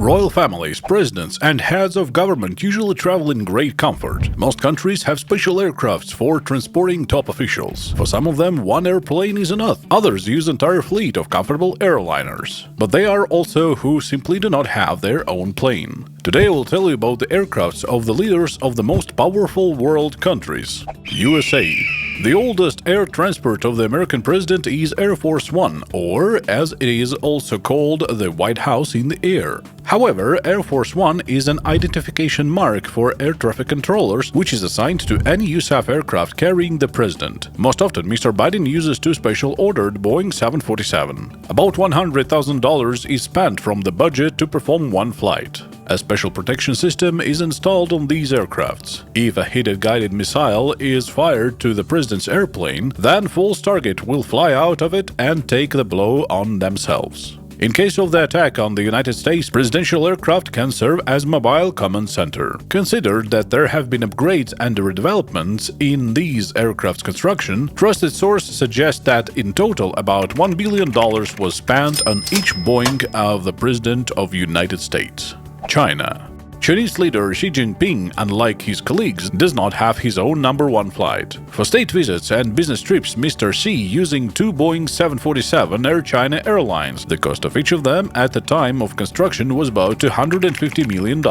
Royal families, presidents, and heads of government usually travel in great comfort. Most countries have special aircrafts for transporting top officials. For some of them, one airplane is enough. Others use entire fleet of comfortable airliners. But they are also who simply do not have their own plane. Today I will tell you about the aircrafts of the leaders of the most powerful world countries. USA. The oldest air transport of the American president is Air Force One, or as it is also called, the White House in the air. However, Air Force One is an identification mark for air traffic controllers, which is assigned to any USAF aircraft carrying the president. Most often, Mr. Biden uses two special-ordered Boeing 747. About $100,000 is spent from the budget to perform one flight. A special protection system is installed on these aircrafts. If a heated guided missile is fired to the president's airplane, then false target will fly out of it and take the blow on themselves. In case of the attack on the United States, presidential aircraft can serve as mobile command center. Consider that there have been upgrades and redevelopments in these aircraft's construction. Trusted source suggests that in total about $1 billion was spent on each Boeing of the President of the United States. China. Chinese leader Xi Jinping, unlike his colleagues, does not have his own number one flight. For state visits and business trips, Mr. Xi using two Boeing 747 Air China Airlines. The cost of each of them at the time of construction was about $250 million.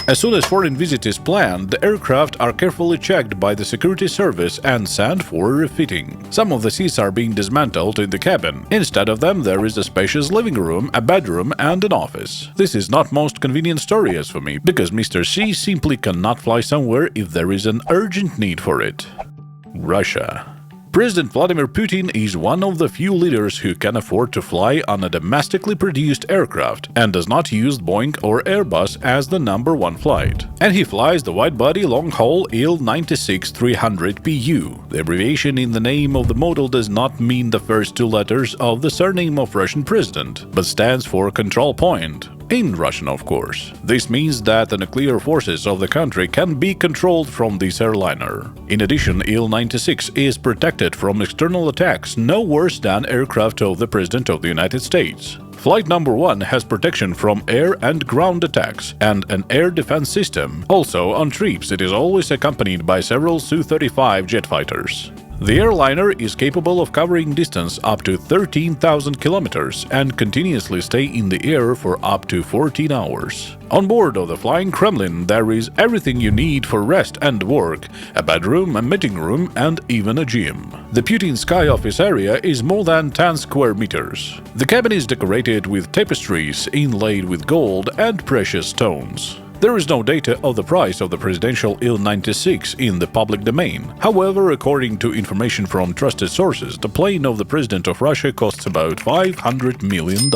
As soon as foreign visit is planned, the aircraft are carefully checked by the security service and sent for refitting. Some of the seats are being dismantled in the cabin. Instead of them, there is a spacious living room, a bedroom, and an office. This is not most convenient story as for me, because Mr. Xi simply cannot fly somewhere if there is an urgent need for it. Russia. President Vladimir Putin is one of the few leaders who can afford to fly on a domestically produced aircraft and does not use Boeing or Airbus as the number one flight. And he flies the wide-body long-haul Il-96-300PU. The abbreviation in the name of the model does not mean the first two letters of the surname of Russian president, but stands for control point. In Russian, of course. This means that the nuclear forces of the country can be controlled from this airliner. In addition, Il-96 is protected from external attacks no worse than aircraft of the President of the United States. Flight number 1 has protection from air and ground attacks and an air defense system. Also, on trips, it is always accompanied by several Su-35 jet fighters. The airliner is capable of covering distance up to 13,000 kilometers and continuously stay in the air for up to 14 hours. On board of the Flying Kremlin, there is everything you need for rest and work: a bedroom, a meeting room, and even a gym. The Putin Sky Office area is more than 10 square meters. The cabin is decorated with tapestries inlaid with gold and precious stones. There is no data of the price of the presidential Il-96 in the public domain. However, according to information from trusted sources, the plane of the President of Russia costs about $500 million.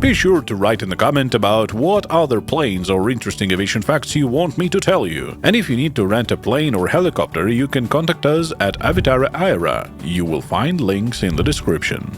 Be sure to write in the comment about what other planes or interesting aviation facts you want me to tell you. And if you need to rent a plane or helicopter, you can contact us at Avitara Aira. You will find links in the description.